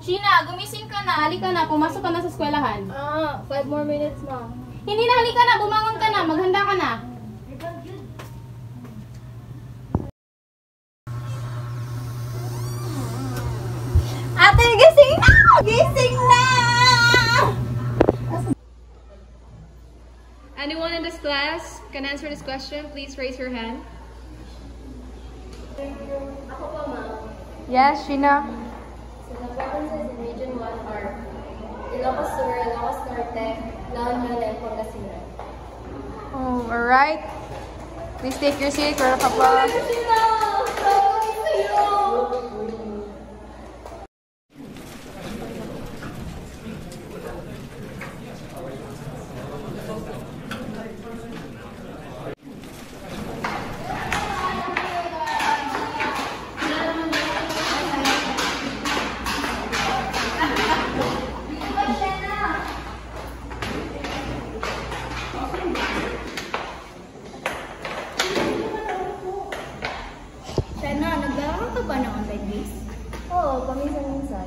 Sheena, gumising ka na. Halika na. Pumasok ka na sa eskwelahan. 5 more minutes, ma. Hindi na, halika na. Bumangon ka na. Maghanda ka na. Ate, gising na! Gising na! Anyone in this class can answer this question? Please raise your hand. Ako pa, ma. Yes, Sheena. So, the provinces in Region 1 are Ilocos Sur, Ilocos Norte, La Union, and Pangasinan. Oh, alright. Please take your seat. Kura ka pa. Oo, paminsan-minsan.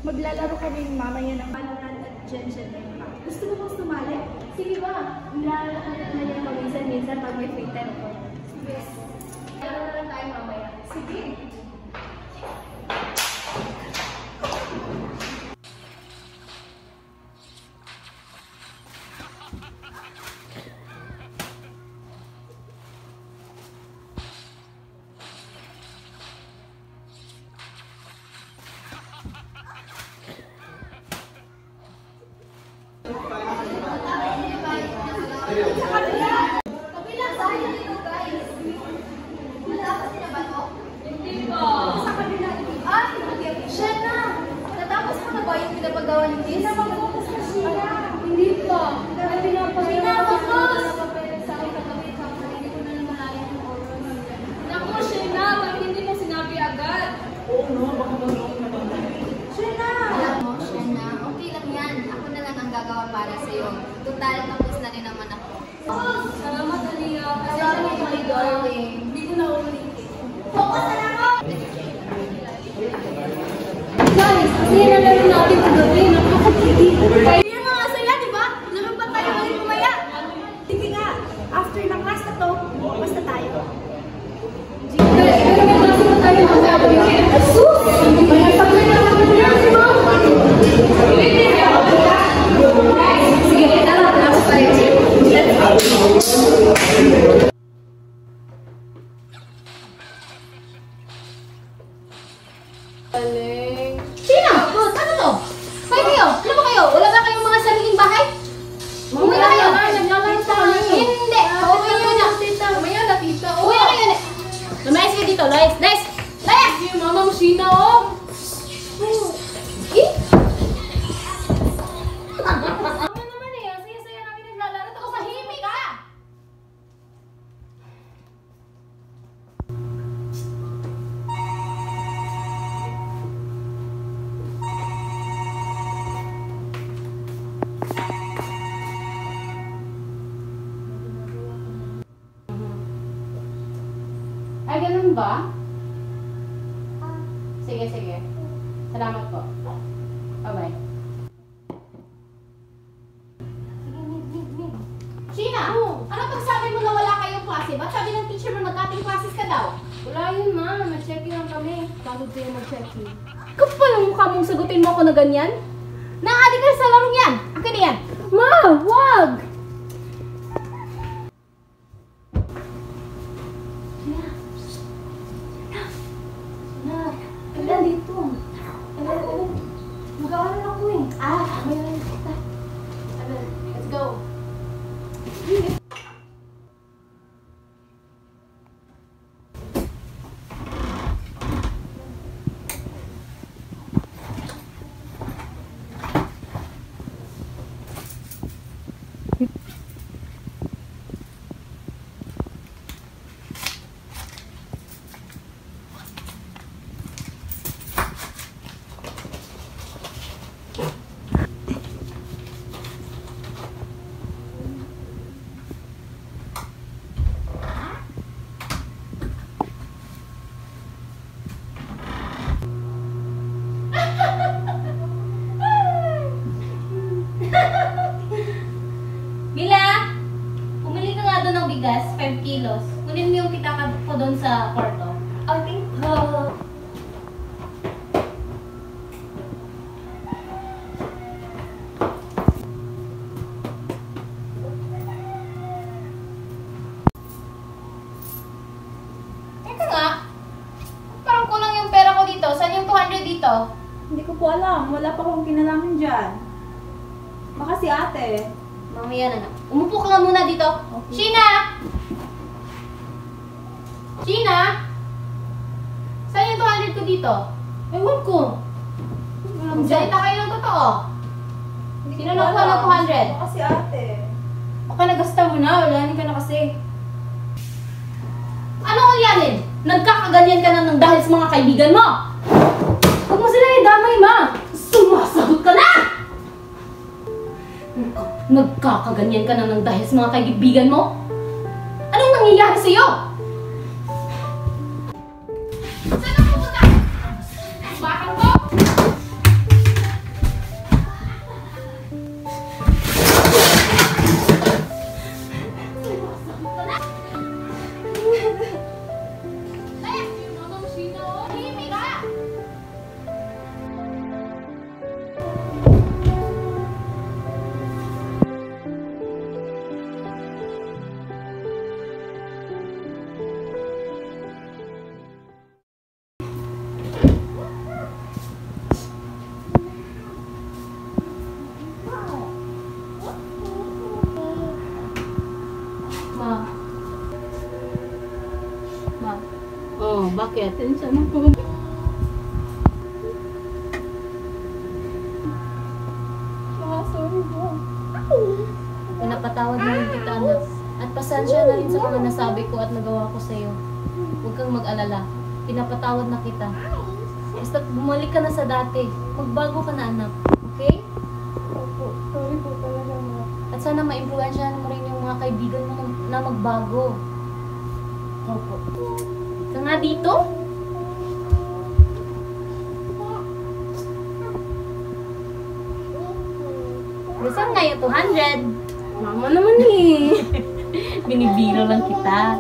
Maglalaro kami mamaya ng Valorant at Genshin Impact. Gusto mo bang sumali? Sige ba? Maglalaro ka na yan paminsan-minsan pag may free time ko. Sige. Laro na lang tayo mamaya. Sige. Kabilang sa akin dito, guys. Wala kasi na ba to? Hindi po. Sa kabila. Ay, okay. Shena! Natapos mo na ba yung pinapagawa ng this? Pinapag-focus na siya. Hindi po. Pinapag-focus! Sa akin kagabi ka. Hindi ko na namalayan yung oras. Naku, Sheena. Bakit hindi mo sinabi agad? Shena! Alam mo, Shena, okay lang yan. Ako na lang ang gagawa para sa'yo. Total, tapos na rin naman ako. Salamat, Aliyah. Salamat, my darling. Hindi ko na ulitin. Focus na lang ako! Guys, kasi na lang natin kagabi. Napaka-pretty. Kaya nga saya, di ba? Laro pa tayo ulit mamaya. Sige nga, after ng class na to, basta tayo. Sige, tara, tapos tayo. Galing. Sino? Ano to? Kayo kayo? Ano ba kayo? Wala ba kayong mga sariling bahay? Uwi na kayo. Naglalaro pa kami. Hindi. Uwi na kayo. Mamaya na, tita. Uwi na kayo. Lumayas kayo dito. Lumayas. Lumayas. Lumayas. Sige, Mama, Sheena, oh. Eh? Ano naman eh, ang saya-saya namin naglalaro. Tapos Tahimik ka! Ay, ganun ba? Sige, sige. Salamat po. Bye-bye. Sheena, ano pagsabi mo na wala kayong klase? Ba't sabi ng teacher mo mag-cutting classes ka daw? Wala yun, ma. Mag-check-in lang kami. Pagod kayo mag-check-in. Kapal ang mukha mong sagutin mo ako na ganyan? Naaali ka sa larong yan! Akin na yan! Ma, wag! Ilan dito? Mag-aaral ako eh. May rin kita. Let's go. ko alam. Wala pa akong kinalaman dyan. Baka si ate. Mamaya na. Umupo ka nga muna dito. Okay. Sheena! Sheena! Saan yung 200 ko dito? Ewan ko. Salita kayo ng totoo. Sino nakuha ng 200? Baka si ate. Baka nagasta mo na. Ulanin ka na kasi. Anong ulyanin? Nagkakaganyan ka na ng dahil sa mga kaibigan mo. Huwag mo sila idamay, ma. Sumasagot ka na! Nagkakaganyan ka na ng dahil sa mga kaibigan mo? Anong nangyayari sa'yo? Saan ang pupunta? Bakit ko? Sumasagot ka na! Ay, yung mga sino? Himig ka! Ma. Oh, bakit? Tensya na po. Sorry po. Pinapatawad na rin kita, anak. At pasensya na rin sa mga nasabi ko at nagawa ko sa'yo. Huwag kang mag-alala. Pinapatawad na kita. Basta bumalik ka na sa dati. Magbago ka na, anak. Okay? Opo. Sorry po talaga, ma. At sana ma-influensyahan mo rin yung mga kaibigan mo na magbago. Opo. Ka nga dito? Saan nga yung 200? Mama naman eh. Binibiro lang kita.